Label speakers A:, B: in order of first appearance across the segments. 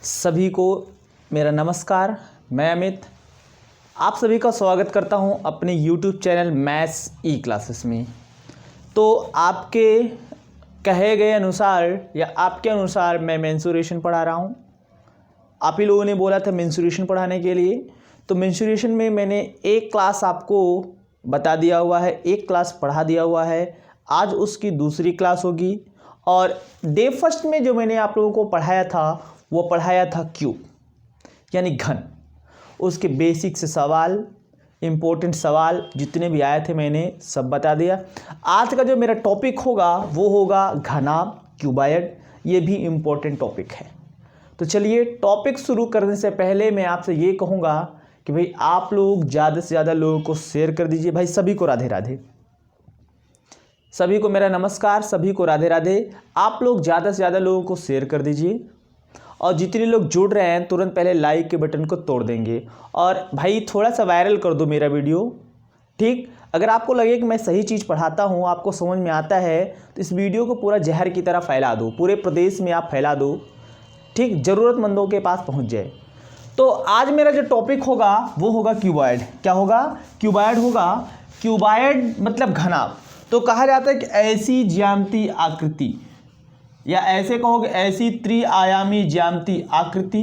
A: सभी को मेरा नमस्कार। मैं अमित आप सभी का स्वागत करता हूं अपने YouTube चैनल मैथ्स ई क्लासेस में। तो आपके कहे गए अनुसार या आपके अनुसार मैं मेंसुरेशन पढ़ा रहा हूं। आप ही लोगों ने बोला था मेंसुरेशन पढ़ाने के लिए, तो मेंसुरेशन में मैंने एक क्लास आपको बता दिया हुआ है, एक क्लास पढ़ा दिया हुआ है। आज उसकी दूसरी क्लास होगी और डे फर्स्ट में जो मैंने आप लोगों को पढ़ाया था वो पढ़ाया था क्यूब यानी घन। उसके बेसिक से सवाल, इम्पोर्टेंट सवाल जितने भी आए थे मैंने सब बता दिया। आज का जो मेरा टॉपिक होगा वो होगा घनाभ, क्यूबायड। ये भी इम्पोर्टेंट टॉपिक है। तो चलिए टॉपिक शुरू करने से पहले मैं आपसे ये कहूँगा कि भाई आप लोग ज़्यादा से ज़्यादा लोगों को शेयर कर दीजिए। भाई सभी को राधे राधे, सभी को मेरा नमस्कार, सभी को राधे राधे। आप लोग ज़्यादा से ज़्यादा लोगों को शेयर कर दीजिए और जितने लोग जुड़ रहे हैं तुरंत पहले लाइक के बटन को तोड़ देंगे और भाई थोड़ा सा वायरल कर दो मेरा वीडियो। ठीक, अगर आपको लगे कि मैं सही चीज़ पढ़ाता हूँ, आपको समझ में आता है, तो इस वीडियो को पूरा जहर की तरह फैला दो, पूरे प्रदेश में आप फैला दो। ठीक, ज़रूरतमंदों के पास पहुँच जाए। तो आज मेरा जो टॉपिक होगा वो होगा क्यूबॉइड। क्या होगा? क्यूबॉइड होगा। क्यूबॉइड मतलब घनाभ। तो कहा जाता है कि ऐसी ज्यामितीय आकृति, या ऐसे कहोगे ऐसी त्रिआयामी ज्यामितीय आकृति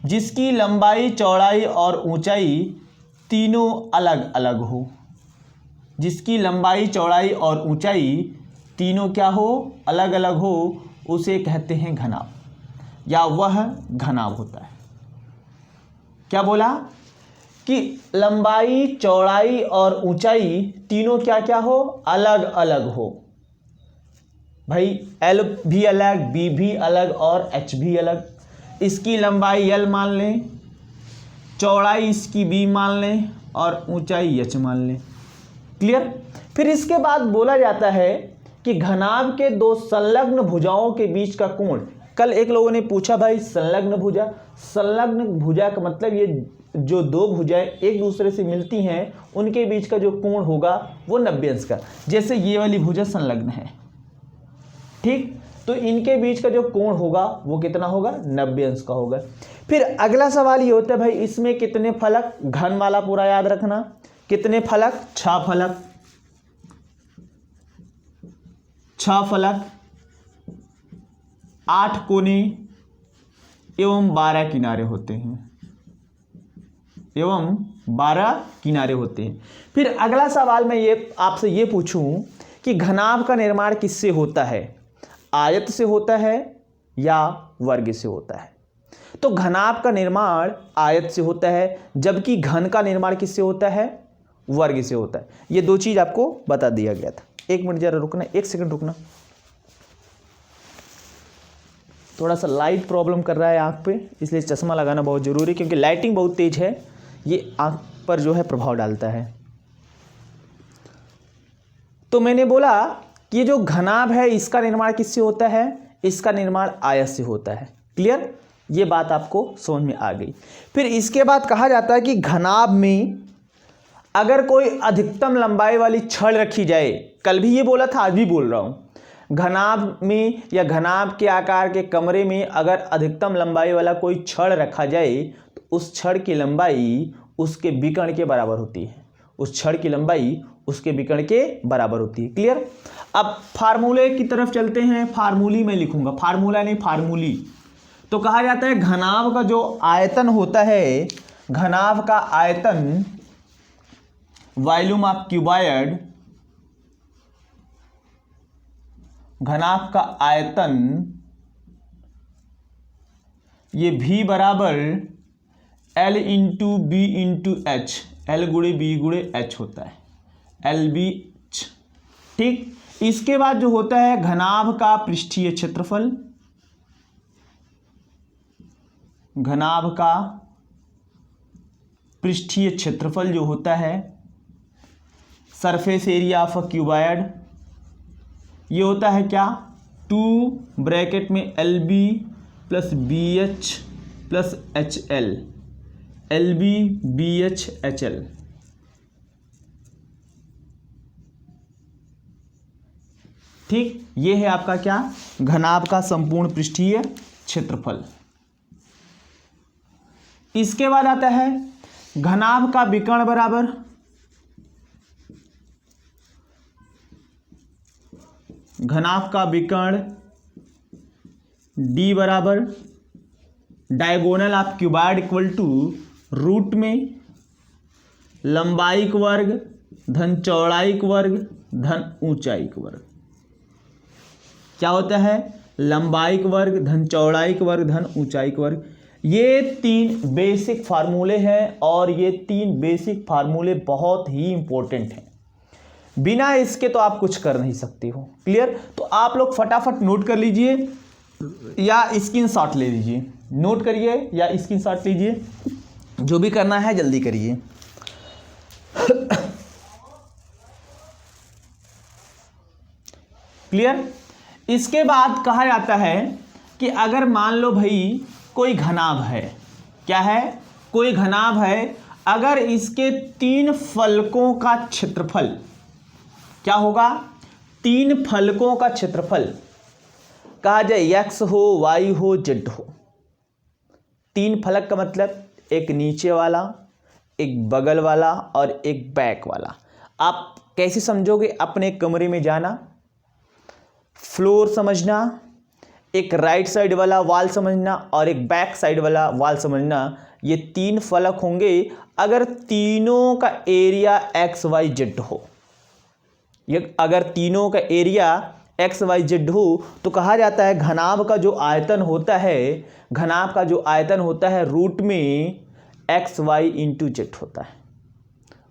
A: जिसकी लंबाई, चौड़ाई और ऊंचाई तीनों अलग अलग हो। जिसकी लंबाई, चौड़ाई और ऊंचाई तीनों क्या हो? अलग अलग हो, उसे कहते हैं घनाभ, या वह घनाभ होता है। क्या बोला? कि लंबाई, चौड़ाई और ऊंचाई तीनों क्या क्या हो? अलग अलग हो। भाई L भी अलग, B भी अलग और H भी अलग। इसकी लंबाई L मान लें, चौड़ाई इसकी B मान लें और ऊंचाई H मान लें। क्लियर? फिर इसके बाद बोला जाता है कि घनाभ के दो संलग्न भुजाओं के बीच का कोण। कल एक लोगों ने पूछा भाई संलग्न भुजा, संलग्न भुजा का मतलब ये जो दो भुजाएं एक दूसरे से मिलती हैं उनके बीच का जो कोण होगा वो 90 अंश का। जैसे ये वाली भुजा संलग्न है, ठीक, तो इनके बीच का जो कोण होगा वो कितना होगा? 90 अंश का होगा। फिर अगला सवाल ये होता है भाई इसमें कितने फलक? घन वाला पूरा याद रखना। कितने फलक? 6 फलक। 6 फलक, 8 कोने एवं 12 किनारे होते हैं, एवं 12 किनारे होते हैं। फिर अगला सवाल मैं ये आपसे ये पूछूं कि घनाभ का निर्माण किससे होता है? आयत से होता है या वर्ग से होता है? तो घनाभ का निर्माण आयत से होता है, जबकि घन का निर्माण किससे होता है? वर्ग से होता है। ये दो चीज आपको बता दिया गया था। एक मिनट जरा रुकना, एक सेकंड रुकना। थोड़ा सा लाइट प्रॉब्लम कर रहा है आंख पे, इसलिए चश्मा लगाना बहुत जरूरी है, क्योंकि लाइटिंग बहुत तेज है, ये आंख पर जो है प्रभाव डालता है। तो मैंने बोला कि ये जो घनाभ है इसका निर्माण किससे होता है? इसका निर्माण आयत से होता है। क्लियर? ये बात आपको समझ में आ गई। फिर इसके बाद कहा जाता है कि घनाभ में अगर कोई अधिकतम लंबाई वाली छड़ रखी जाए, कल भी ये बोला था, आज भी बोल रहा हूं, घनाभ में या घनाभ के आकार के कमरे में अगर अधिकतम लंबाई वाला कोई छड़ रखा जाए तो उस छड़ की लंबाई उसके विकर्ण के बराबर होती है। उस छड़ की लंबाई उसके विकर्ण के बराबर होती है। क्लियर? अब फार्मूले की तरफ चलते हैं। फार्मूली में लिखूंगा, फार्मूला नहीं फार्मूली। तो कहा जाता है घनाभ का जो आयतन होता है, घनाभ का आयतन, वॉल्यूम ऑफ क्यूबॉइड, घनाभ का आयतन ये V बराबर L into B into H, L गुणे बी गुणे एच होता है, LBH। ठीक, इसके बाद जो होता है घनाभ का पृष्ठीय क्षेत्रफल, घनाभ का पृष्ठीय क्षेत्रफल जो होता है, surface area of a cuboid, ये होता है क्या? 2 ब्रैकेट में LB plus BH plus HL, LB BH HL। ठीक, ये है आपका क्या? घनाभ का संपूर्ण पृष्ठीय क्षेत्रफल। इसके बाद आता है घनाभ का विकर्ण बराबर घनाभ का विकर्ण डी बराबर diagonal of cuboid equal to root में लंबाई का वर्ग धन चौड़ाई का वर्ग धन ऊंचाई का वर्ग। क्या होता है? लंबाई का वर्ग धन चौड़ाई का वर्ग धन ऊंचाई का वर्ग। ये 3 बेसिक फार्मूले हैं और ये 3 बेसिक फार्मूले बहुत ही इंपॉर्टेंट हैं। बिना इसके तो आप कुछ कर नहीं सकते हो। क्लियर? तो आप लोग फटाफट नोट कर लीजिए या स्क्रीनशॉट ले लीजिए। नोट करिए या स्क्रीनशॉट लीजिए, जो भी करना है जल्दी करिए। क्लियर? इसके बाद कहा जाता है कि अगर मान लो भाई कोई घनाभ है, क्या है? कोई घनाभ है, अगर इसके 3 फलकों का क्षेत्रफल क्या होगा? 3 फलकों का क्षेत्रफल कहा जाए x हो, y हो, z हो। 3 फलक का मतलब एक नीचे वाला, एक बगल वाला और एक बैक वाला। आप कैसे समझोगे? अपने कमरे में जाना, फ्लोर समझना, एक राइट साइड वाला वॉल समझना और एक बैक साइड वाला वॉल समझना। ये 3 फलक होंगे। अगर तीनों का एरिया एक्स वाई जेड हो, ये अगर तीनों का एरिया एक्स वाई जेड हो तो कहा जाता है घनाभ का जो आयतन होता है, घनाभ का जो आयतन होता है रूट में एक्स वाई इंटू जेड होता है।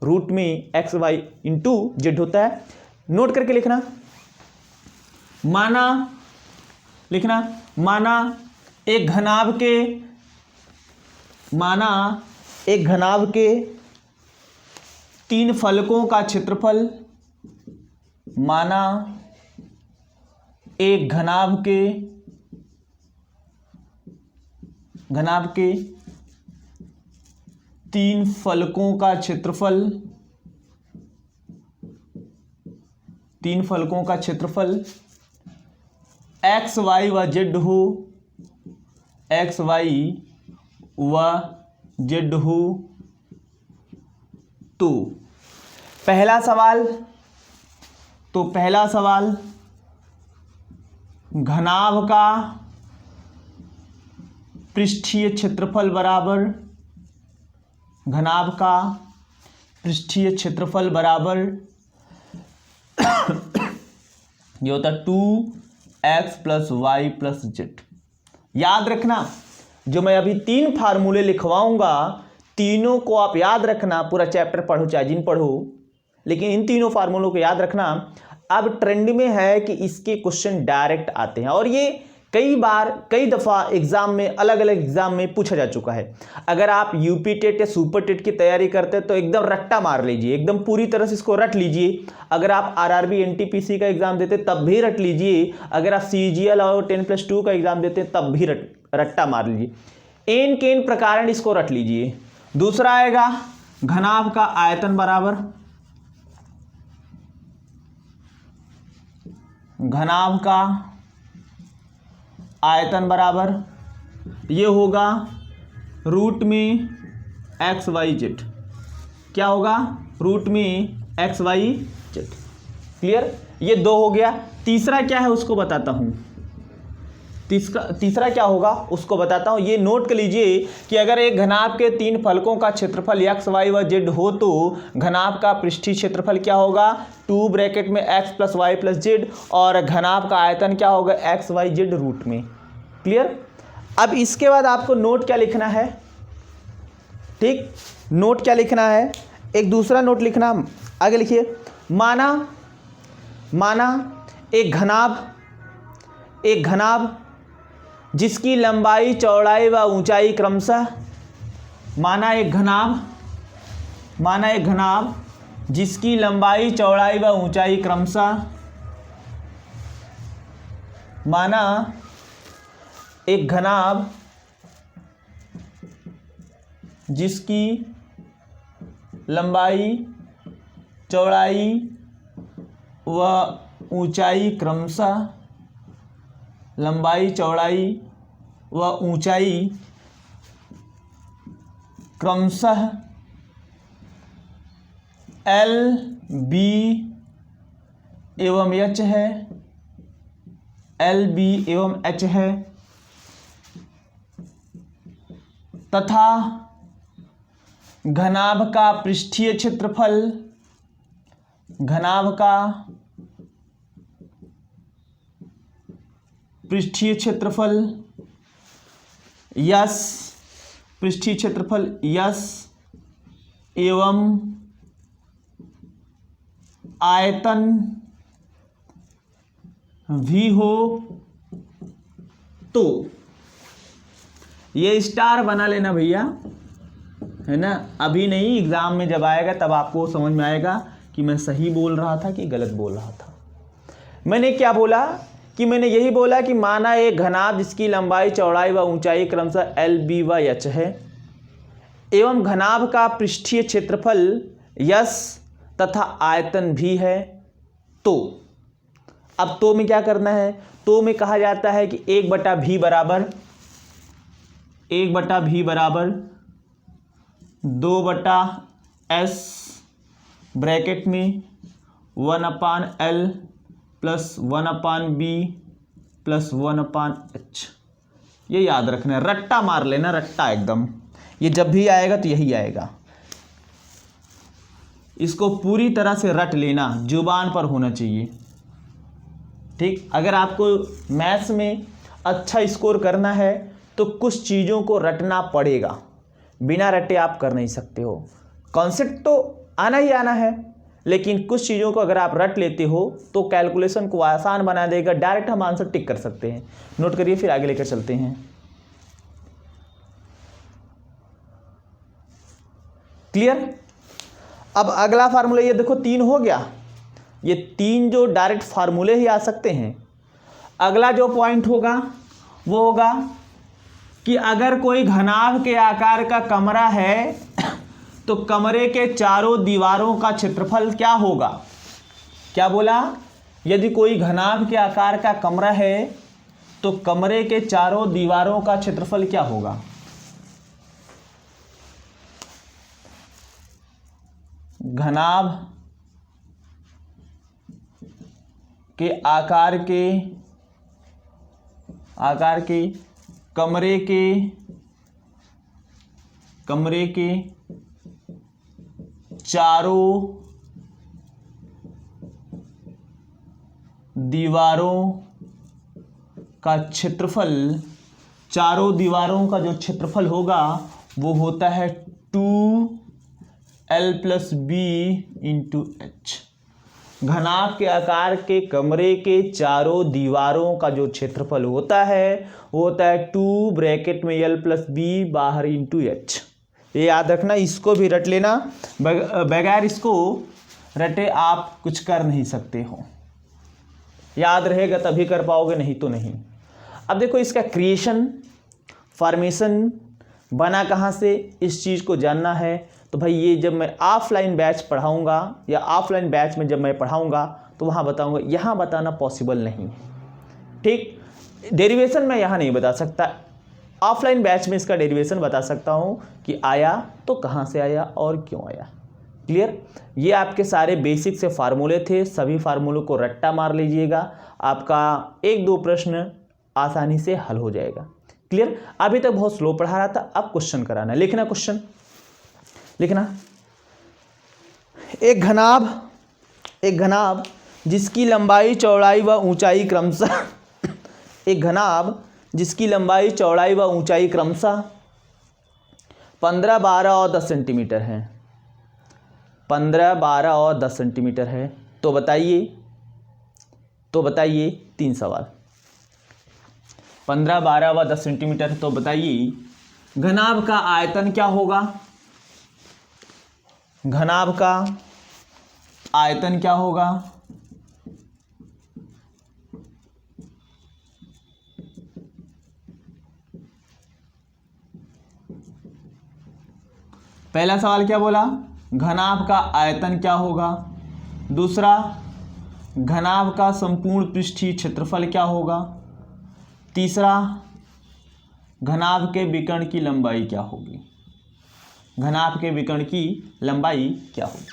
A: रूट में एक्स वाई इंटू जेड होता है। नोट करके लिखना। माना लिखना, माना एक घनाभ के 3 फलकों का क्षेत्रफल, माना एक घनाभ के 3 फलकों का क्षेत्रफल, 3 फलकों का क्षेत्रफल एक्स वाई व जेड हो, एक्स वाई व जेड हो। तो पहला सवाल घनाभ का पृष्ठीय क्षेत्रफल बराबर, घनाभ का पृष्ठीय क्षेत्रफल बराबर ये होता है 2x + y + z। याद रखना, जो मैं अभी 3 फार्मूले लिखवाऊंगा, तीनों को आप याद रखना। पूरा चैप्टर पढ़ो चाहे जिन पढ़ो, लेकिन इन तीनों फार्मूलों को याद रखना। अब ट्रेंड में है कि इसके क्वेश्चन डायरेक्ट आते हैं और ये कई दफ़ा एग्जाम में, अलग अलग एग्जाम में पूछा जा चुका है। अगर आप यूपी टेट या सुपर टेट की तैयारी करते हैं तो एकदम रट्टा मार लीजिए, एकदम पूरी तरह से इसको रट लीजिए। अगर आप आरआरबी एनटीपीसी का एग्जाम देते तब भी रट लीजिए। अगर आप सीजीएल और 10+2 का एग्जाम देते तब भी रट्टा मार लीजिए। एन के एन प्रकार इसको रट लीजिए। दूसरा आएगा घनाभ का आयतन बराबर, घनाभ का आयतन बराबर ये होगा रूट में एक्स वाई जेड। क्या होगा? रूट में एक्स वाई जेड। क्लियर? ये 2 हो गया। तीसरा क्या है उसको बताता हूं। तीसरा क्या होगा उसको बताता हूं। ये नोट कर लीजिए कि अगर एक घनाभ के 3 फलकों का क्षेत्रफल एक्स वाई व जेड हो तो घनाभ का पृष्ठीय क्षेत्रफल क्या होगा? 2 ब्रैकेट में एक्स + वाई + जेड और घनाभ का आयतन क्या होगा? एक्स वाई जेड रूट में। क्लियर? अब इसके बाद आपको नोट क्या लिखना है? ठीक, नोट क्या लिखना है? एक दूसरा नोट लिखना। आगे लिखिए, माना एक घनाभ जिसकी लंबाई चौड़ाई व ऊंचाई क्रमशः, माना एक घनाभ जिसकी लंबाई चौड़ाई व ऊंचाई क्रमशः, माना एक घनाभ जिसकी लंबाई चौड़ाई व ऊंचाई क्रमशः, लंबाई चौड़ाई व ऊंचाई क्रमशः L, B एवं H है, L, B एवं H है, तथा घनाभ का पृष्ठीय क्षेत्रफल, घनाभ का पृष्ठीय क्षेत्रफल यस, पृष्ठीय क्षेत्रफल यस एवं आयतन भी हो तो ये स्टार बना लेना भैया, है ना। अभी नहीं, एग्जाम में जब आएगा तब आपको समझ में आएगा कि मैं सही बोल रहा था कि गलत बोल रहा था। मैंने क्या बोला कि मैंने यही बोला कि माना एक घनाभ जिसकी लंबाई, चौड़ाई व ऊंचाई क्रमशः L, B व H है एवं घनाभ का पृष्ठीय क्षेत्रफल यस तथा आयतन भी है, तो अब तो में क्या करना है, तो में कहा जाता है कि 1/v बराबर 2/s ब्रैकेट में 1/L plus 1/b plus 1/h। ये याद रखना है, रट्टा मार लेना, रट्टा एकदम, ये जब भी आएगा तो यही आएगा। इसको पूरी तरह से रट लेना, जुबान पर होना चाहिए, ठीक। अगर आपको मैथ्स में अच्छा स्कोर करना है तो कुछ चीज़ों को रटना पड़ेगा, बिना रटे आप कर नहीं सकते हो। कॉन्सेप्ट तो आना ही आना है, लेकिन कुछ चीज़ों को अगर आप रट लेते हो तो कैलकुलेशन को आसान बना देगा, डायरेक्ट हम आंसर टिक कर सकते हैं। नोट करिए, फिर आगे लेकर चलते हैं। क्लियर। अब अगला फार्मूला ये देखो 3 हो गया, ये 3 जो डायरेक्ट फार्मूले ही आ सकते हैं। अगला जो पॉइंट होगा वो होगा कि अगर कोई घनाभ के आकार का कमरा है तो कमरे के चारों दीवारों का क्षेत्रफल क्या होगा। क्या बोला, यदि कोई घनाभ के आकार का कमरा है तो कमरे के चारों दीवारों का क्षेत्रफल क्या होगा। घनाभ के आकार के कमरे के चारों दीवारों का क्षेत्रफल, चारों दीवारों का जो क्षेत्रफल होगा वो होता है 2L + B × H। घनाभ के आकार के कमरे के चारों दीवारों का जो क्षेत्रफल होता है वो होता है 2 ब्रैकेट में L + B बाहर × H। ये याद रखना, इसको भी रट लेना, बगैर इसको रटे आप कुछ कर नहीं सकते हो। याद रहेगा तभी कर पाओगे, नहीं तो नहीं। अब देखो इसका क्रिएशन, फॉर्मेशन बना कहाँ से, इस चीज़ को जानना है। तो भाई ये जब मैं ऑफलाइन बैच पढ़ाऊँगा या ऑफलाइन बैच में जब मैं पढ़ाऊँगा तो वहाँ बताऊँगा, यहाँ बताना पॉसिबल नहीं, ठीक। डेरिवेशन मैं यहाँ नहीं बता सकता, ऑफलाइन बैच में इसका डेरिवेशन बता सकता हूँ कि आया तो कहाँ से आया और क्यों आया। क्लियर। ये आपके सारे बेसिक से फार्मूले थे, सभी फार्मूलों को रट्टा मार लीजिएगा, आपका 1-2 प्रश्न आसानी से हल हो जाएगा। क्लियर। अभी तक बहुत स्लो पढ़ा रहा था, अब क्वेश्चन कराना, लिखना क्वेश्चन लिखना। एक घनाभ जिसकी लंबाई, चौड़ाई व ऊंचाई क्रमशः एक घनाभ जिसकी लंबाई, चौड़ाई व ऊंचाई क्रमशः 15, 12 और 10 सेंटीमीटर है। 15, 12 और 10 सेंटीमीटर है। तो बताइए 3 सवाल। 15, 12 व 10 सेंटीमीटर है, तो बताइए घनाभ का आयतन क्या होगा। घनाभ का आयतन क्या होगा। पहला सवाल क्या बोला, घनाभ का आयतन क्या होगा। दूसरा, घनाभ का संपूर्ण पृष्ठीय क्षेत्रफल क्या होगा। तीसरा, घनाभ के विकर्ण की लंबाई क्या होगी। घनाभ के विकर्ण की लंबाई क्या होगी।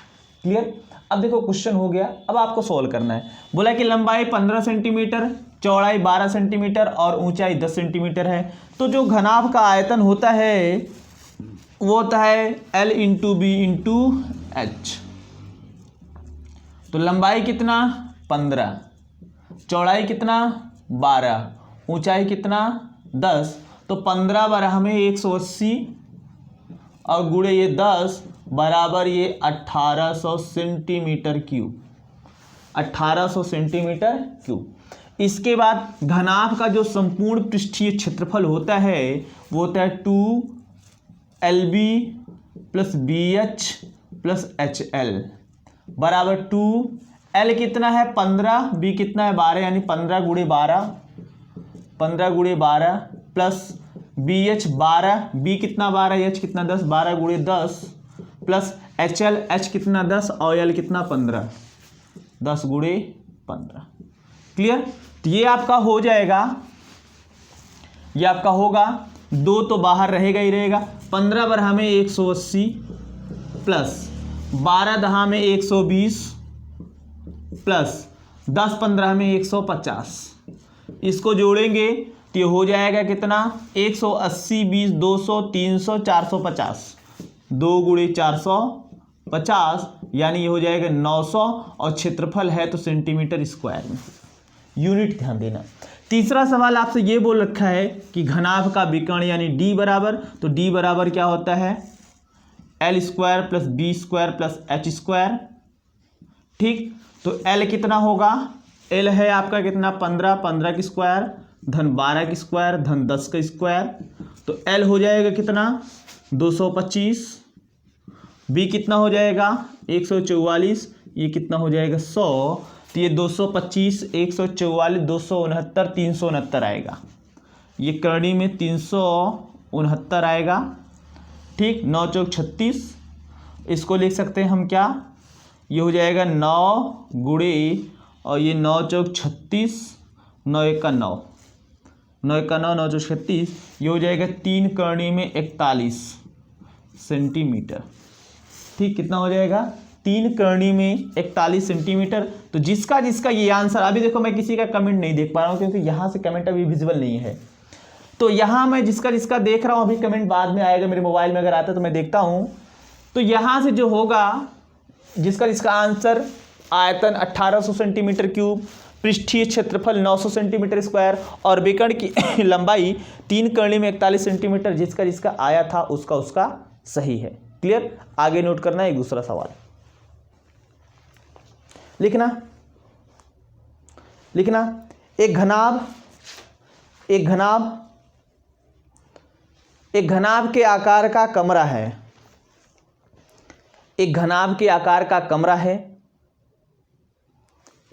A: क्लियर। अब देखो क्वेश्चन हो गया, अब आपको सॉल्व करना है। बोला कि लंबाई 15 सेंटीमीटर, चौड़ाई 12 सेंटीमीटर और ऊंचाई 10 सेंटीमीटर है। तो जो घनाभ का आयतन होता है वो होता है L into B into H. तो लंबाई कितना 15, चौड़ाई कितना 12, ऊंचाई कितना 10। तो 15 बराबर हमें 180 और गुणे ये 10 बराबर ये 1800 सेंटीमीटर क्यूब, 1800 सेंटीमीटर क्यूब। इसके बाद घनाभ का जो संपूर्ण पृष्ठीय क्षेत्रफल होता है वो होता है 2LB plus BH plus HL बराबर 2L कितना है 15, B कितना है 12, यानी 15 गुणे 12, 15 गुणे 12 प्लस BH 12, B कितना 12, H कितना 10, 12 गुणे 10 प्लस HL, H कितना 10 और L कितना 15, 10 गुणे 15। क्लियर। तो ये आपका हो जाएगा, ये आपका होगा 2 तो बाहर रहेगा ही रहेगा। 15 बार हमें 180 प्लस 12 दहा में 120 प्लस 10 15 में 150। इसको जोड़ेंगे तो ये हो जाएगा कितना 180 20 200 300 450, 2 गुणे 450 यानी ये हो जाएगा 900 और क्षेत्रफल है तो सेंटीमीटर स्क्वायर में। यूनिट ध्यान देना। तीसरा सवाल आपसे ये बोल रखा है कि घनाभ का विकर्ण यानी D बराबर, तो D बराबर क्या होता है L square plus B square plus H square. ठीक। तो L कितना होगा, L है आपका कितना 15, 15 की स्क्वायर धन 12 की स्क्वायर धन 10 का स्क्वायर। तो L हो जाएगा कितना 225, B कितना हो जाएगा 144, ये कितना हो जाएगा 100। तो ये 225 144 269 369 आएगा, ये करणी में 369 आएगा। ठीक। 9 चौक 36, इसको लिख सकते हैं हम क्या, ये हो जाएगा 9 गुणे और ये 9 चौक 36, 9 एक का 9, 9 एक का 9, 9 चौक 36, ये हो जाएगा 3 करणी में 41 सेंटीमीटर। ठीक। कितना हो जाएगा 3 करणी में 41 सेंटीमीटर। तो जिसका जिसका ये आंसर, अभी देखो मैं किसी का कमेंट नहीं देख पा रहा हूँ क्योंकि यहाँ से कमेंट अभी विजिबल नहीं है। तो यहाँ मैं जिसका जिसका देख रहा हूँ, अभी कमेंट बाद में आएगा मेरे मोबाइल में, अगर आता है तो मैं देखता हूँ। तो यहाँ से जो होगा जिसका जिसका आंसर आयतन 1800 सेंटीमीटर क्यूब, पृष्ठीय क्षेत्रफल 900 सेंटीमीटर स्क्वायर और विकर्ण की लंबाई 3 करणी में 41 सेंटीमीटर, जिसका जिसका आया था उसका उसका सही है। क्लियर। आगे नोट करना है। दूसरा सवाल लिखना एक घनाभ के आकार का कमरा है, एक घनाभ के आकार का कमरा है,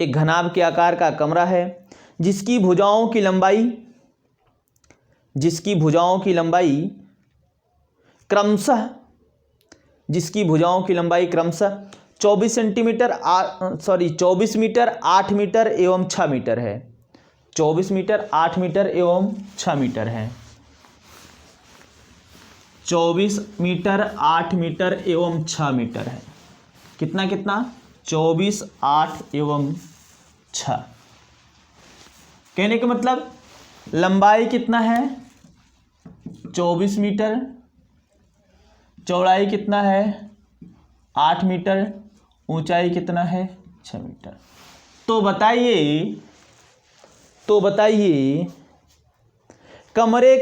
A: एक घनाभ के आकार का कमरा है जिसकी भुजाओं की लंबाई क्रमशः 24 मीटर 8 मीटर एवं 6 मीटर है। 24 मीटर 8 मीटर एवं 6 मीटर है। 24 मीटर 8 मीटर एवं 6 मीटर है। कितना कितना 24 8 एवं 6। कहने का मतलब लंबाई कितना है 24 मीटर, चौड़ाई कितना है 8 मीटर, ऊंचाई कितना है 6 मीटर। तो बताइए कमरे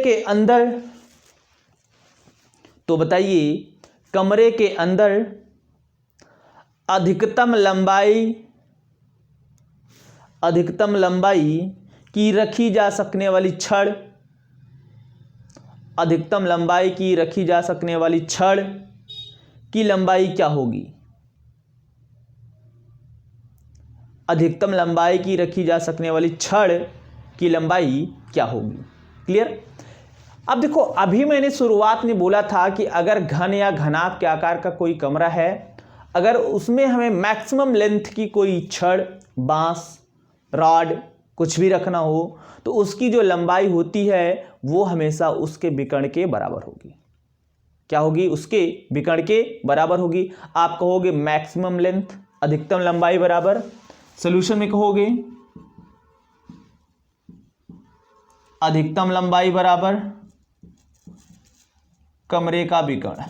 A: के अंदर अधिकतम लंबाई की रखी जा सकने वाली छड़, अधिकतम लंबाई की रखी जा सकने वाली छड़ की लंबाई क्या होगी। अधिकतम लंबाई की रखी जा सकने वाली छड़ की लंबाई क्या होगी। क्लियर। अब देखो अभी मैंने शुरुआत में बोला था कि अगर घन या घनाभ के आकार का कोई कमरा है, अगर उसमें हमें मैक्सिमम लेंथ की कोई छड़, बांस, रॉड कुछ भी रखना हो तो उसकी जो लंबाई होती है वो हमेशा उसके विकर्ण के बराबर होगी। क्या होगी, उसके विकर्ण के बराबर होगी। आप कहोगे मैक्सिमम लेंथ, अधिकतम लंबाई बराबर, सोल्यूशन में कहोगे अधिकतम लंबाई बराबर कमरे का विकर्ण,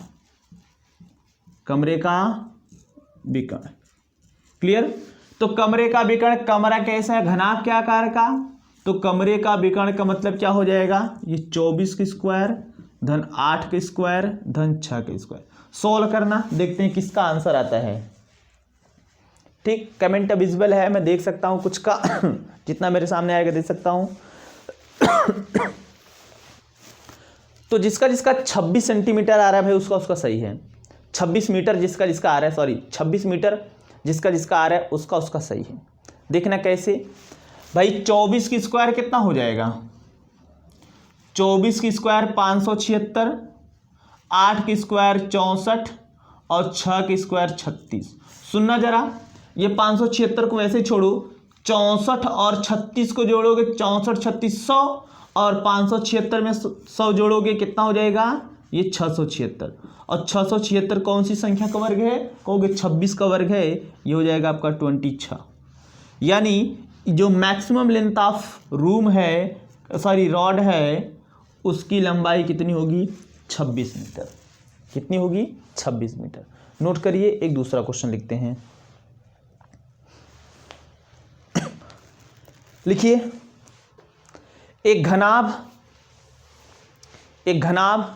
A: कमरे का विकर्ण। क्लियर। तो कमरे का विकर्ण, कमरा कैसा है, घनाभ क्या आकार का, तो कमरे का विकर्ण का मतलब क्या हो जाएगा, ये 24 के स्क्वायर धन 8 के स्क्वायर धन 6 के स्क्वायर। सोल्व करना, देखते हैं किसका आंसर आता है। ठीक, कमेंट विजिबल है, मैं देख सकता हूं कुछ का जितना मेरे सामने आएगा देख सकता हूं। तो जिसका 26 सेंटीमीटर आ रहा है भाई उसका सही है। 26 मीटर जिसका आ रहा है, सॉरी 26 मीटर जिसका आ रहा है उसका सही है। देखना कैसे भाई, 24 की स्क्वायर कितना हो जाएगा, 24 की स्क्वायर 576, 8 की स्क्वायर 64 और 6 की स्क्वायर 36। सुनना जरा, ये 576 को वैसे छोड़ो, 64 और 36 को जोड़ोगे 64 36 100 और 576 में 100 जोड़ोगे कितना हो जाएगा, ये 676। और 676 कौन सी संख्या का वर्ग है, कहोगे 26 का वर्ग है, ये हो जाएगा आपका 26। यानी जो मैक्सिमम लेंथ ऑफ रूम है, सॉरी रॉड है, उसकी लंबाई कितनी होगी, 26 मीटर। कितनी होगी, 26 मीटर। नोट करिए, एक दूसरा क्वेश्चन लिखते हैं। लिखिए, एक घनाभ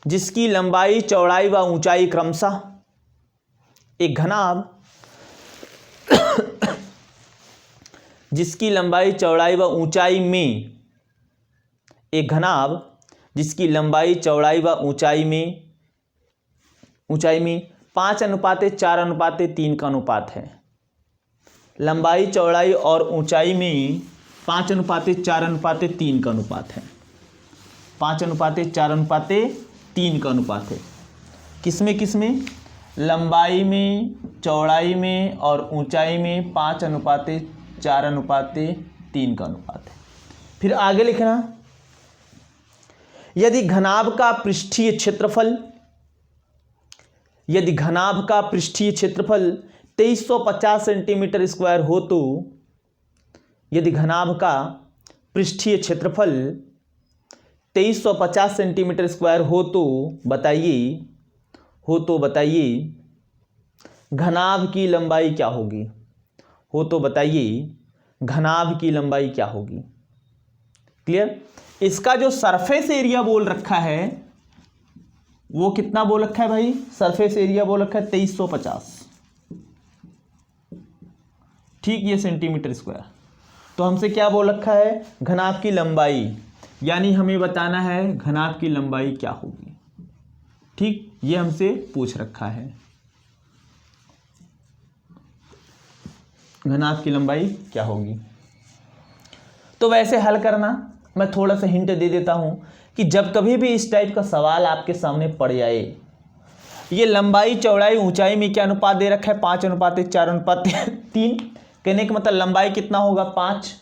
A: जिसकी लंबाई चौड़ाई व ऊंचाई क्रमशः, एक घनाभ जिसकी लंबाई चौड़ाई व ऊंचाई में, एक घनाभ जिसकी लंबाई चौड़ाई व ऊंचाई में 5:4:3 का अनुपात है। लंबाई चौड़ाई और ऊंचाई में 5:4:3 का अनुपात है। 5:4:3 का अनुपात है। किसमें, लंबाई में, चौड़ाई में और ऊंचाई में 5:4:3 का अनुपात है। फिर आगे लिखना, यदि घनाभ का पृष्ठीय क्षेत्रफल 2350 सेंटीमीटर स्क्वायर हो तो, यदि घनाभ का पृष्ठीय क्षेत्रफल 2350 सेंटीमीटर स्क्वायर हो तो बताइए घनाभ की लंबाई क्या होगी, घनाभ की लंबाई क्या होगी। क्लियर। इसका जो सरफेस एरिया बोल रखा है वो कितना बोल रखा है भाई, सरफेस एरिया बोल रखा है 2350। ठीक, ये सेंटीमीटर स्क्वायर। तो हमसे क्या बोल रखा है, घनाभ की लंबाई, यानी हमें बताना है घनाभ की लंबाई क्या होगी। ठीक, ये हमसे पूछ रखा है, घनाभ की लंबाई क्या होगी। तो वैसे हल करना, मैं थोड़ा सा हिंट दे देता हूं कि जब कभी भी इस टाइप का सवाल आपके सामने पड़ जाए, ये लंबाई चौड़ाई ऊंचाई में क्या अनुपात दे रखा है, 5:4:3। कहने का मतलब लंबाई कितना होगा 5,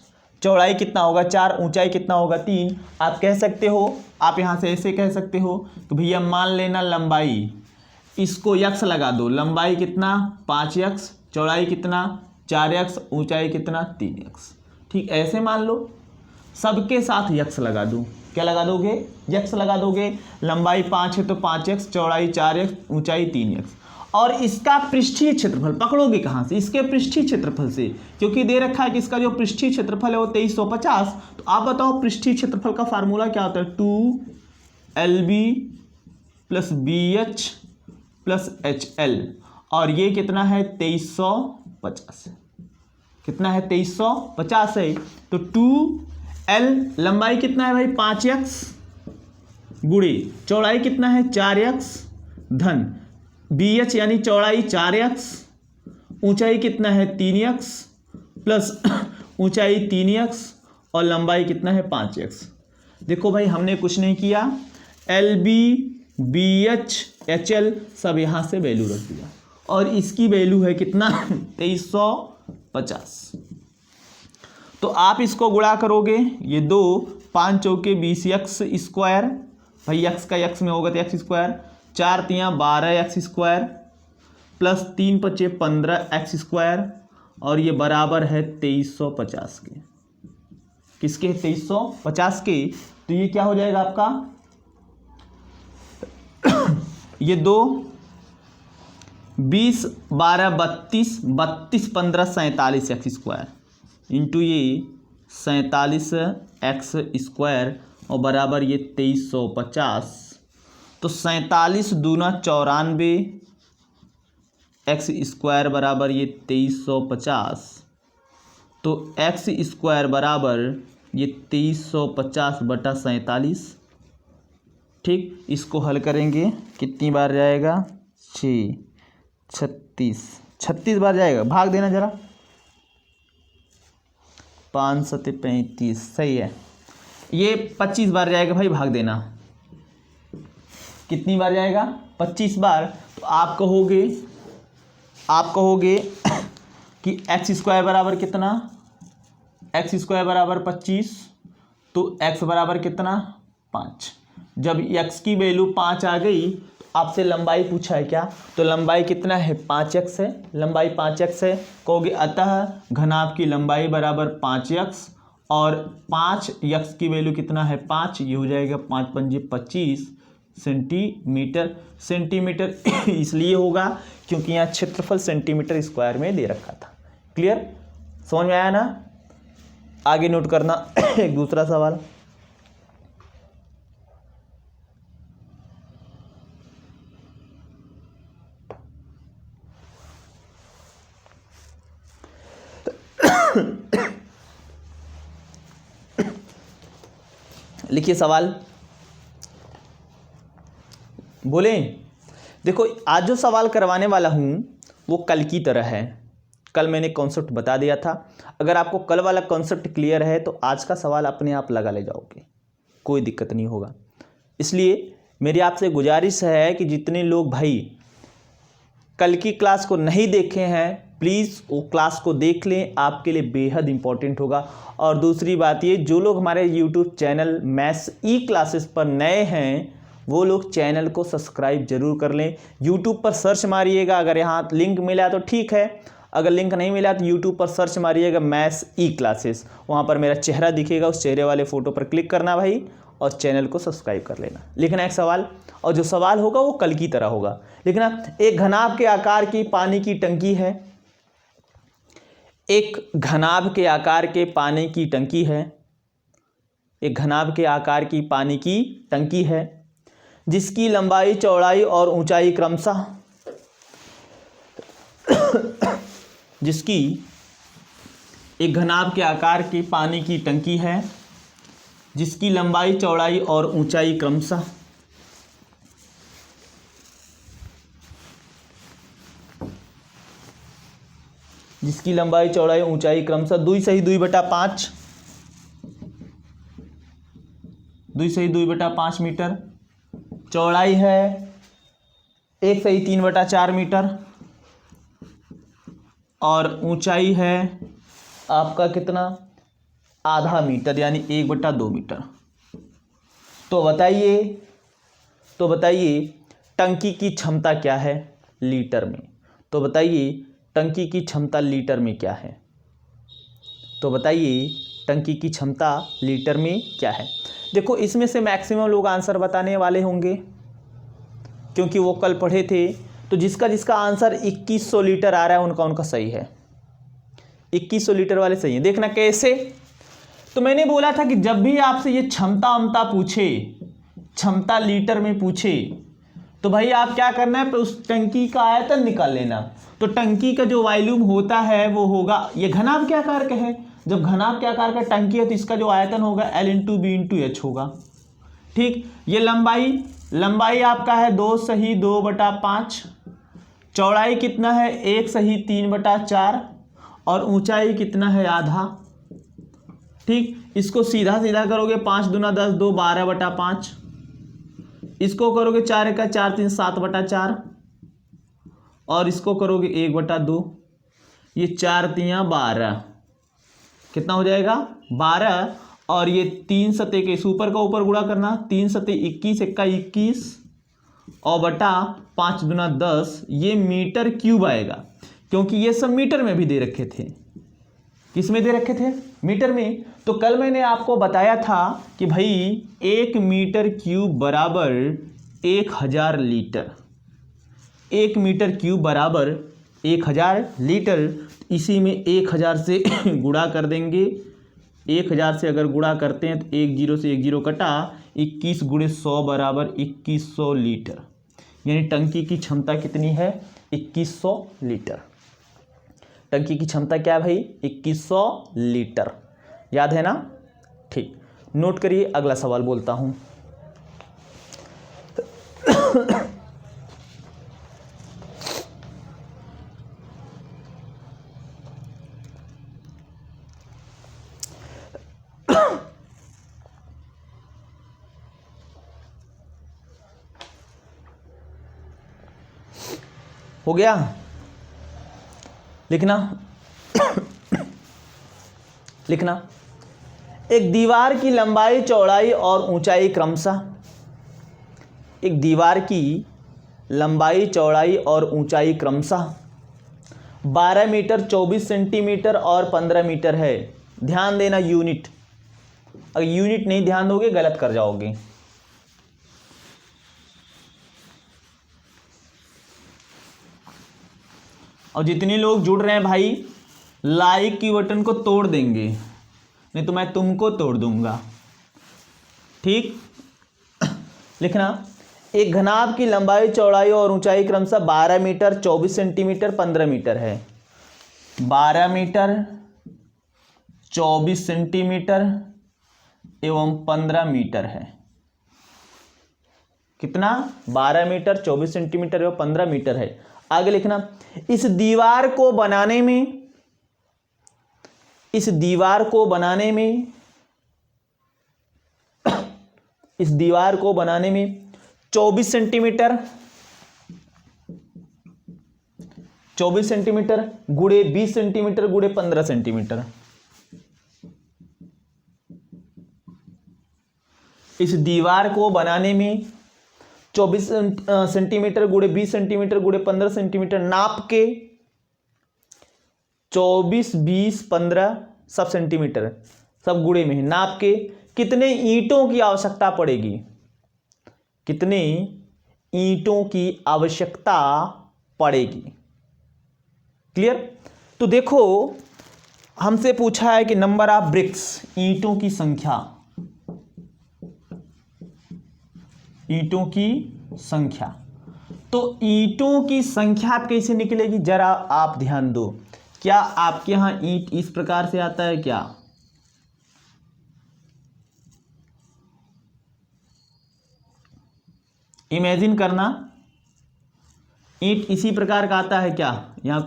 A: चौड़ाई कितना होगा 4, ऊंचाई कितना होगा 3। आप कह सकते हो, आप यहाँ से ऐसे कह सकते हो कि भैया मान लेना लंबाई, इसको यक्स लगा दो, लंबाई कितना 5x, चौड़ाई कितना 4x, ऊंचाई कितना 3x। ठीक, ऐसे मान लो, सबके साथ यक्स लगा दो। क्या लगा दोगे, यक्स लगा दोगे। लंबाई 5 है तो 5x, चौड़ाई 4x, ऊंचाई 3x। और इसका पृष्ठीय क्षेत्रफल पकड़ोगे कहाँ से, इसके पृष्ठीय क्षेत्रफल से, क्योंकि दे रखा है कि इसका जो पृष्ठीय क्षेत्रफल है वो 2350। तो आप बताओ पृष्ठीय क्षेत्रफल का फार्मूला क्या होता है, 2LB + BH + HL। और ये कितना है 2350, कितना है 2350 है। तो 2L लंबाई कितना है भाई 5x गुणे चौड़ाई कितना है 4x धन BH यानी चौड़ाई 4x, ऊंचाई कितना है 3x प्लस ऊंचाई 3x और लंबाई कितना है 5x। देखो भाई हमने कुछ नहीं किया, LB BH HL सब यहाँ से वैल्यू रख दिया और इसकी वैल्यू है कितना 2350। तो आप इसको गुणा करोगे, ये 2 5 चौके 20x स्क्वायर, भाई x का x में होगा तो x स्क्वायर, 4 तियाँ 12x² प्लस 3 पचे 15x² और ये बराबर है 2350 के। किसके? 2350 के। तो ये क्या हो जाएगा आपका ये 2 20 12 32 32 15 47x² इंटू ये 47x² और बराबर ये 2350। तो 47 दूना 94 x² बराबर ये 2350। तो x² बराबर ये 2350 बटा 47। ठीक, इसको हल करेंगे कितनी बार जाएगा? 6 36 बार जाएगा। भाग देना जरा। 5 सते 35 सही है। ये 25 बार जाएगा भाई, भाग देना। कितनी बार जाएगा? 25 बार। तो आप कहोगे कि x² बराबर कितना? x² बराबर 25। तो x बराबर कितना? 5। जब x की वैल्यू 5 आ गई तो आपसे लंबाई पूछा है क्या? तो लंबाई कितना है? 5x है। लंबाई 5x है। कहोगे अतः घनाभ की लंबाई बराबर 5x और 5x की वैल्यू कितना है? 5। ये हो जाएगा 5 पंजे 25 सेंटीमीटर। सेंटीमीटर इसलिए होगा क्योंकि यहाँ क्षेत्रफल सेंटीमीटर स्क्वायर में दे रखा था। क्लियर? समझ में आया ना? आगे नोट करना एक दूसरा सवाल। लिखिए सवाल। बोले देखो, आज जो सवाल करवाने वाला हूं वो कल की तरह है। कल मैंने कॉन्सेप्ट बता दिया था। अगर आपको कल वाला कॉन्सेप्ट क्लियर है तो आज का सवाल अपने आप लगा ले जाओगे, कोई दिक्कत नहीं होगा। इसलिए मेरी आपसे गुजारिश है कि जितने लोग भाई कल की क्लास को नहीं देखे हैं प्लीज़ वो क्लास को देख लें, आपके लिए बेहद इंपॉर्टेंट होगा। और दूसरी बात ये, जो लोग हमारे यूट्यूब चैनल मैथ्स ई क्लासेस पर नए हैं वो लोग चैनल को सब्सक्राइब जरूर कर लें। यूट्यूब पर सर्च मारिएगा, अगर यहाँ लिंक मिला तो ठीक है, अगर लिंक नहीं मिला तो यूट्यूब पर सर्च मारिएगा मैथ्स ई क्लासेस, वहाँ पर मेरा चेहरा दिखेगा, उस चेहरे वाले फ़ोटो पर क्लिक करना भाई और चैनल को सब्सक्राइब कर लेना। लिखना एक सवाल, और जो सवाल होगा वो कल की तरह होगा। लिखना, एक घनाभ के आकार की पानी की टंकी है। एक घनाभ के आकार के पानी की टंकी है। एक घनाभ के आकार की पानी की टंकी है जिसकी लंबाई चौड़ाई और ऊंचाई क्रमशः जिसकी एक घनाभ के आकार की पानी की टंकी है जिसकी लंबाई चौड़ाई और ऊंचाई क्रमशः जिसकी लंबाई चौड़ाई ऊंचाई क्रमशः 2 सही 2/5 2 सही 2/5 मीटर, चौड़ाई है 1 सही 3/4 मीटर और ऊंचाई है आपका कितना? आधा मीटर यानी 1/2 मीटर। तो बताइए टंकी की क्षमता क्या है लीटर में? तो बताइए टंकी की क्षमता लीटर में क्या है? तो बताइए टंकी की क्षमता लीटर में क्या है? देखो, इसमें से मैक्सिमम लोग आंसर बताने वाले होंगे क्योंकि वो कल पढ़े थे। तो जिसका आंसर 2100 लीटर आ रहा है उनका सही है। 2100 लीटर वाले सही है। देखना कैसे। तो मैंने बोला था कि जब भी आपसे ये क्षमता पूछे, क्षमता लीटर में पूछे, तो भाई आप क्या करना है, उस टंकी का आयतन निकाल लेना। तो टंकी का जो वॉल्यूम होता है वो होगा, ये घनाभ के आकार का है, जब घनाभ के आकार का टंकी है तो इसका जो आयतन होगा L × B × H होगा। ठीक, ये लंबाई आपका है 2 सही 2/5, चौड़ाई कितना है 1 सही 3/4 और ऊंचाई कितना है आधा। ठीक, इसको सीधा करोगे 5 दूना 10 2 12/5, इसको करोगे 4 × 4 3 7/4 और इसको करोगे 1/2, ये 4 तियाँ 12, कितना हो जाएगा 12 और ये 3 सते के ऊपर का ऊपर गुणा करना, 3 सते 21 × 1 = 21 और बटा 5 दूना 10, ये मीटर क्यूब आएगा, क्योंकि ये सब मीटर में भी दे रखे थे। किस में दे रखे थे? मीटर में। तो कल मैंने आपको बताया था कि भाई 1 मीटर क्यूब बराबर 1000 लीटर, 1 मीटर क्यूब बराबर 1000 लीटर। इसी में 1000 से गुणा कर देंगे। 1000 से अगर गुणा करते हैं तो 1 जीरो से 1 जीरो कटा, 21 गुणे 100 बराबर 2100 लीटर। यानी टंकी की क्षमता कितनी है? 2100 लीटर। टंकी की क्षमता क्या है भाई? 2100 लीटर। याद है ना? ठीक, नोट करिए। अगला सवाल बोलता हूं। हो गया? लिखना। लिखना। एक दीवार की लंबाई, चौड़ाई और ऊंचाई क्रमशः, एक दीवार की लंबाई, चौड़ाई और ऊंचाई क्रमशः 12 मीटर, 24 सेंटीमीटर और 15 मीटर है। ध्यान देना यूनिट, अगर यूनिट नहीं ध्यान दोगे गलत कर जाओगे। और जितने लोग जुड़ रहे हैं भाई, लाइक की बटन को तोड़ देंगे, नहीं तो मैं तुमको तोड़ दूंगा। ठीक, लिखना। एक घनाभ की लंबाई, चौड़ाई और ऊंचाई क्रमशः 12 मीटर, 24 सेंटीमीटर, 15 मीटर है। 12 मीटर, 24 सेंटीमीटर एवं 15 मीटर है। कितना? 12 मीटर, 24 सेंटीमीटर एवं 15 मीटर है। आगे लिखना। इस दीवार को बनाने में, इस दीवार को बनाने में, इस दीवार को बनाने में 24 सेंटीमीटर, 24 सेंटीमीटर गुणे 20 सेंटीमीटर गुणे 15 सेंटीमीटर, इस दीवार को बनाने में 24 सेंटीमीटर गुणे 20 सेंटीमीटर गुणे 15 सेंटीमीटर नाप के, 24, 20, 15 सब सेंटीमीटर, सब गुणे में है, नाप के कितने ईंटों की आवश्यकता पड़ेगी? कितने ईंटों की आवश्यकता पड़ेगी? क्लियर? तो देखो, हमसे पूछा है कि नंबर ऑफ ब्रिक्स, ईंटों की संख्या, ईंटों की संख्या। तो ईंटों की संख्या कैसे निकलेगी जरा आप ध्यान दो। क्या आपके यहां ईंट इस प्रकार से आता है क्या? इमेजिन करना, ईंट इसी प्रकार का आता है क्या? यहां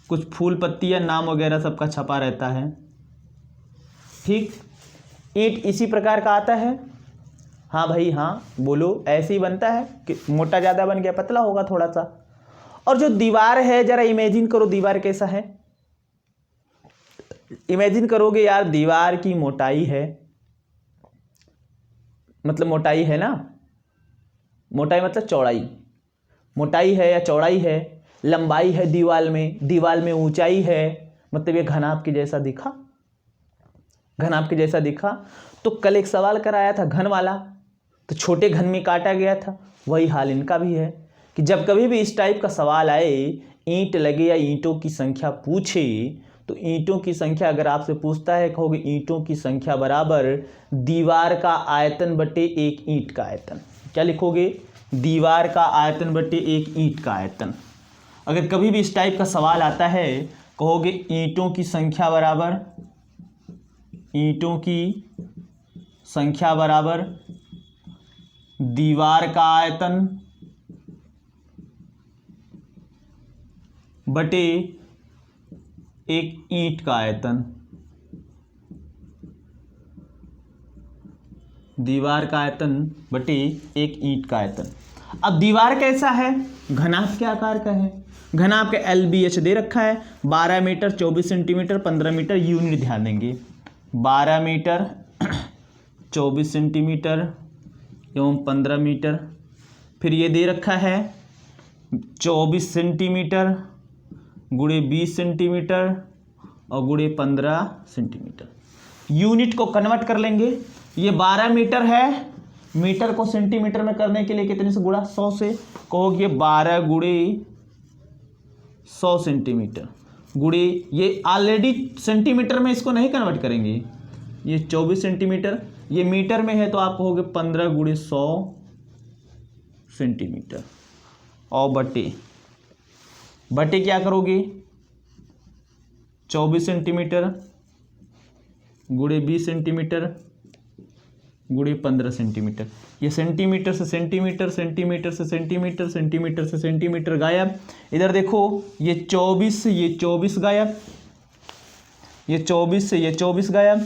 A: कुछ फूल पत्ती या नाम वगैरह सबका छपा रहता है। ठीक, ईंट इसी प्रकार का आता है। हाँ भाई हाँ, बोलो। ऐसे ही बनता है कि मोटा ज़्यादा बन गया, पतला होगा थोड़ा सा। और जो दीवार है, जरा इमेजिन करो दीवार कैसा है। इमेजिन करोगे यार, दीवार की मोटाई है, मतलब मोटाई है ना, मोटाई मतलब चौड़ाई, मोटाई है या चौड़ाई है, लंबाई है दीवार में ऊंचाई है, मतलब ये घनाभ के जैसा दिखा, घनाभ के जैसा दिखा। तो कल एक सवाल कराया था घन वाला, तो छोटे घन में काटा गया था। वही हाल इनका भी है कि जब कभी भी इस टाइप का सवाल आए, ईंट लगे या ईंटों की संख्या पूछे, तो ईंटों की संख्या अगर आपसे पूछता है, कहोगे ईंटों की संख्या बराबर दीवार का आयतन बटे एक ईंट का आयतन। क्या लिखोगे? दीवार का आयतन बटे एक ईंट का आयतन। अगर कभी भी इस टाइप का सवाल आता है, कहोगे ईंटों की संख्या बराबर, ईंटों की संख्या बराबर दीवार का आयतन बटे एक ईंट का आयतन। दीवार का आयतन बटे एक ईंट का आयतन। अब दीवार कैसा है? घनाभ के आकार का है। घनाभ का LBH दे रखा है, 12 मीटर, 24 सेंटीमीटर, 15 मीटर। यूनिट ध्यान देंगे, 12 मीटर, 24 सेंटीमीटर एवं 15 मीटर। फिर ये दे रखा है 24 सेंटीमीटर गुणे 20 सेंटीमीटर और गुणे 15 सेंटीमीटर। यूनिट को कन्वर्ट कर लेंगे। ये 12 मीटर है, मीटर को सेंटीमीटर में करने के लिए कितने से गुणा, 100 से। कहोगे 12 गुणे 100 सेंटीमीटर गुणे, ये ऑलरेडी सेंटीमीटर में, इसको नहीं कन्वर्ट करेंगे। ये 24 सेंटीमीटर, ये मीटर में है तो आप कहोगे 15 गुणे 100 सेंटीमीटर और बटे क्या करोगे, 24 सेंटीमीटर गुणे 20 सेंटीमीटर गुणे 15 सेंटीमीटर। ये सेंटीमीटर से सेंटीमीटर, सेंटीमीटर से सेंटीमीटर, सेंटीमीटर से सेंटीमीटर गायब। इधर देखो ये 24 से ये 24 गायब, ये 24 से ये 24 गायब,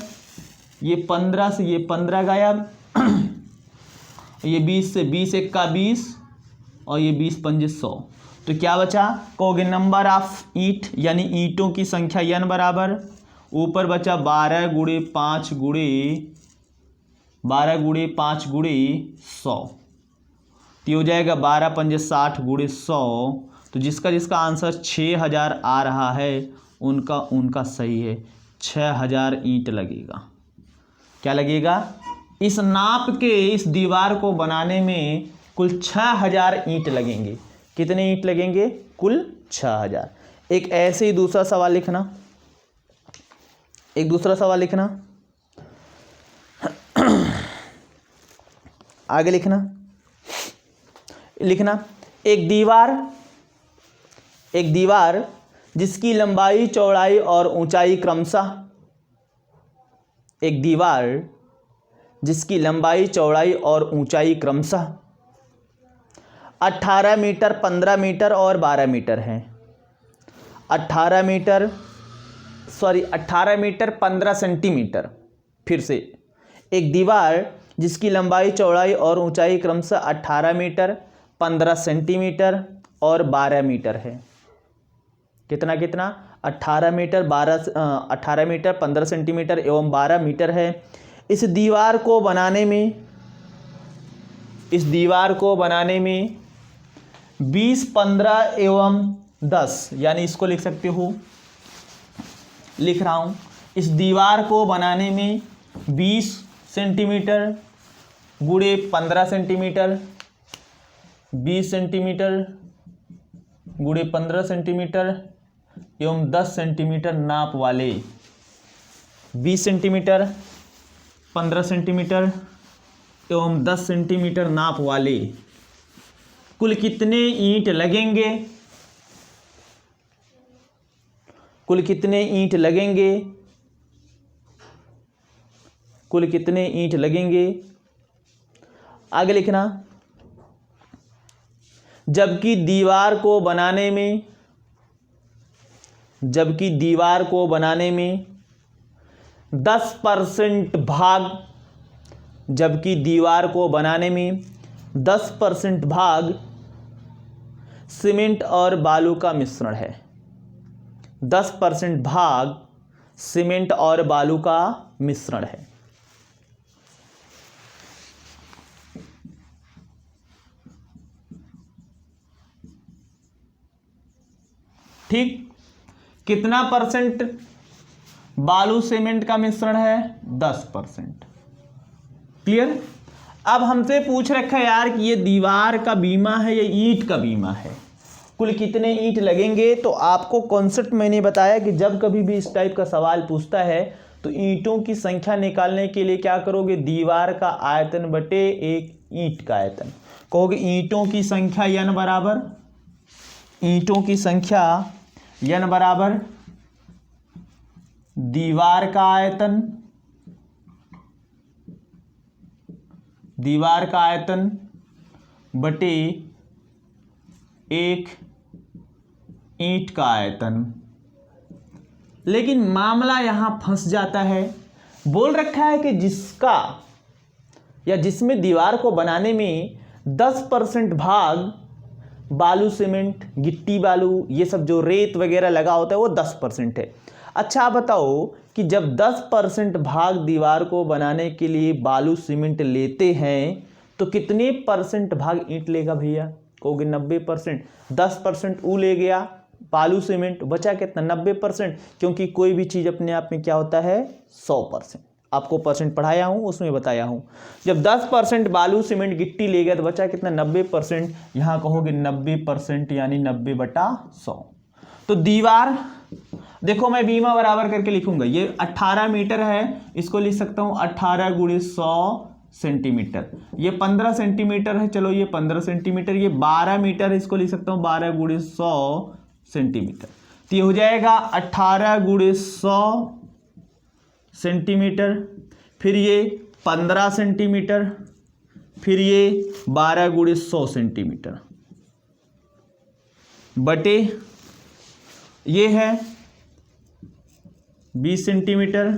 A: ये 15 से ये 15 गायब, ये 20 से 20 एक का 20 और ये 20 पंजे 100। तो क्या बचा, कहोगे नंबर ऑफ ईंट यानी ईंटों की संख्या n बराबर, ऊपर बचा 12 गुणे 5 गुणे 100, तो हो जाएगा 12 पंजे 60 गुणे 100। तो जिसका जिसका आंसर 6000 आ रहा है उनका सही है। 6000 ईंट लगेगा। क्या लगेगा, इस नाप के इस दीवार को बनाने में कुल 6000 ईंट लगेंगे। कितने ईंट लगेंगे, कुल 6000। एक ऐसे ही दूसरा सवाल लिखना, आगे लिखना एक दीवार जिसकी लंबाई चौड़ाई और ऊंचाई क्रमशः, एक दीवार जिसकी लंबाई चौड़ाई और ऊंचाई क्रमशः 18 मीटर, 15 मीटर और 12 मीटर है। 18 मीटर 15 सेंटीमीटर। फिर से, एक दीवार जिसकी लंबाई चौड़ाई और ऊंचाई क्रमशः 18 मीटर, 15 सेंटीमीटर और 12 मीटर है। कितना 18 मीटर 15 सेंटीमीटर एवं 12 मीटर है। इस दीवार को बनाने में 20, 15 एवं 10, यानी इसको लिख सकते हो, लिख रहा हूँ, इस दीवार को बनाने में 20 सेंटीमीटर गुणे 15 सेंटीमीटर, 20 सेंटीमीटर गुणे 15 सेंटीमीटर एवं 10 सेंटीमीटर नाप वाले, 20 सेंटीमीटर 15 सेंटीमीटर एवं 10 सेंटीमीटर नाप वाले कुल कितने ईंट लगेंगे, कुल कितने ईंट लगेंगे। आगे लिखना, जबकि दीवार को बनाने में 10% भाग सीमेंट और बालू का मिश्रण है। 10% भाग सीमेंट और बालू का मिश्रण है। ठीक, कितना परसेंट बालू सीमेंट का मिश्रण है, 10%। क्लियर। अब हमसे पूछ रखा है यार कि ये दीवार का बीमा है या ईंट का बीमा है, कुल कितने ईंट लगेंगे। तो आपको कॉन्सेप्ट मैंने बताया कि जब कभी भी इस टाइप का सवाल पूछता है तो ईंटों की संख्या निकालने के लिए क्या करोगे, दीवार का आयतन बटे एक ईंट का आयतन। कहोगे ईंटों की संख्या n बराबर दीवार का आयतन बटे एक ईंट का आयतन। लेकिन मामला यहां फंस जाता है। बोल रखा है कि जिसका या जिसमें दीवार को बनाने में 10% भाग बालू सीमेंट, गिट्टी बालू, ये सब जो रेत वगैरह लगा होता है वो 10% है। अच्छा आप बताओ कि जब 10% भाग दीवार को बनाने के लिए बालू सीमेंट लेते हैं तो कितने परसेंट भाग ईंट लेगा भैया? कहोगे 90%। 10% ऊ ले गया बालू सीमेंट, बचा कितना? 90%, क्योंकि कोई भी चीज़ अपने आप में क्या होता है? 100%। आपको परसेंट पढ़ाया हूँ, उसमें बताया हूँ। जब 10% बालू सीमेंट गिट्टी ले गया तो बचा कितना? 90%। यहाँ कहोगे 90% यानी 90/100। तो दीवार देखो, मैं बीमा बराबर करके लिखूंगा। ये 18 मीटर है, इसको लिख सकता हूँ 18 × 100 सेंटीमीटर। ये 15 सेंटीमीटर है, चलो ये 15 सेंटीमीटर। ये 12 मीटर है, इसको लिख सकता हूँ 12 × 100 सेंटीमीटर। तो ये हो जाएगा 18 × 100 सेंटीमीटर, फिर ये 15 सेंटीमीटर, फिर ये 12 × 100 सेंटीमीटर बटे ये है 20 सेंटीमीटर,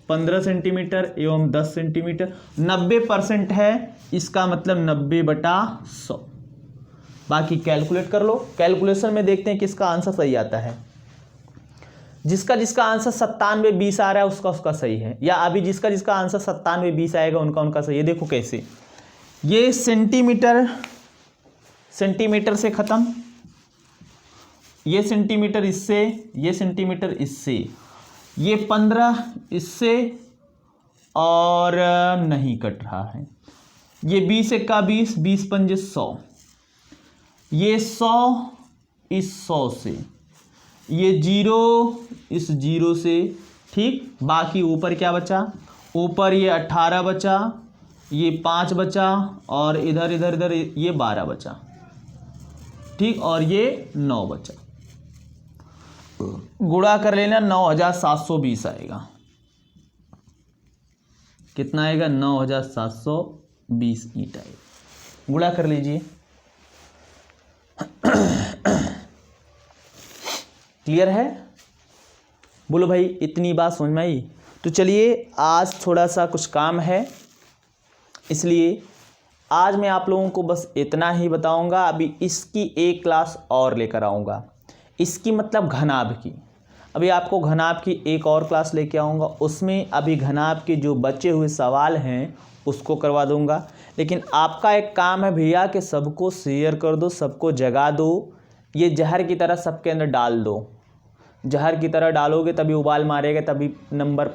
A: 15 सेंटीमीटर एवं 10 सेंटीमीटर। 90% है, इसका मतलब 90/100। बाकी कैलकुलेट कर लो। कैलकुलेशन में देखते हैं किसका आंसर सही आता है। जिसका जिसका आंसर 97-20 आ रहा है उसका सही है, या अभी जिसका जिसका आंसर 97-20 आएगा उनका सही है। देखो कैसे, ये सेंटीमीटर से खत्म, ये सेंटीमीटर इससे, ये सेंटीमीटर इससे, ये 15 इससे और नहीं कट रहा है। ये 20 × 20, 20 × 5 100, ये 100 इस 100 से, ये 0 इस 0 से, ठीक। बाकी ऊपर क्या बचा? ऊपर ये 18 बचा, ये 5 बचा, और इधर इधर इधर ये 12 बचा, ठीक। और ये 9 बचा। गुणा कर लेना, 9720 आएगा। कितना आएगा? 9720 ईंट आएगा। गुणा कर लीजिए। क्लियर है? बोलो भाई, इतनी बात समझ में आई? तो चलिए, आज थोड़ा सा कुछ काम है, इसलिए आज मैं आप लोगों को बस इतना ही बताऊंगा। अभी इसकी एक क्लास और लेकर आऊँगा, इसकी मतलब घनाभ की। अभी आपको घनाभ की एक और क्लास लेके आऊँगा, उसमें अभी घनाभ के जो बचे हुए सवाल हैं उसको करवा दूँगा। लेकिन आपका एक काम है भैया कि सबको शेयर कर दो, सबको जगा दो, ये जहर की तरह सबके अंदर डाल दो। जहर की तरह डालोगे तभी उबाल मारेगा, तभी नंबर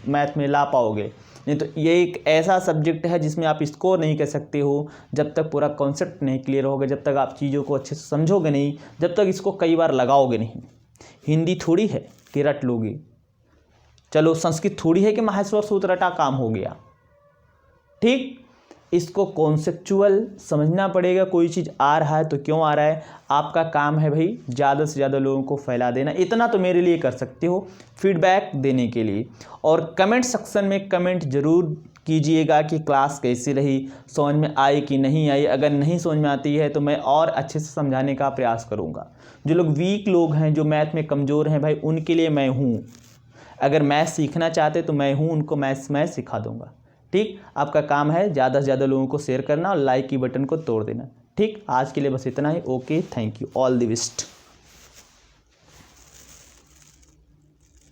A: मैथ में ला पाओगे। नहीं तो ये एक ऐसा सब्जेक्ट है जिसमें आप स्कोर नहीं कर सकते हो जब तक पूरा कॉन्सेप्ट नहीं क्लियर होगा, जब तक आप चीज़ों को अच्छे से समझोगे नहीं, जब तक इसको कई बार लगाओगे नहीं। हिंदी थोड़ी है कि रट लोगे, चलो संस्कृत थोड़ी है कि माहेश्वर सूत्र रटा काम हो गया, ठीक। इसको कॉन्सेप्चुअल समझना पड़ेगा। कोई चीज़ आ रहा है तो क्यों आ रहा है। आपका काम है भाई ज़्यादा से ज़्यादा लोगों को फैला देना, इतना तो मेरे लिए कर सकते हो फीडबैक देने के लिए। और कमेंट सेक्शन में कमेंट ज़रूर कीजिएगा कि क्लास कैसी रही, समझ में आई कि नहीं आई। अगर नहीं समझ में आती है तो मैं और अच्छे से समझाने का प्रयास करूँगा। जो लोग वीक लोग हैं, जो मैथ में कमज़ोर हैं भाई, उनके लिए मैं हूँ। अगर मैथ सीखना चाहते तो मैं हूँ, उनको मैं सिखा दूँगा, ठीक। आपका काम है ज़्यादा से ज़्यादा लोगों को शेयर करना और लाइक की बटन को तोड़ देना, ठीक। आज के लिए बस इतना ही। Okay, thank you, all the best.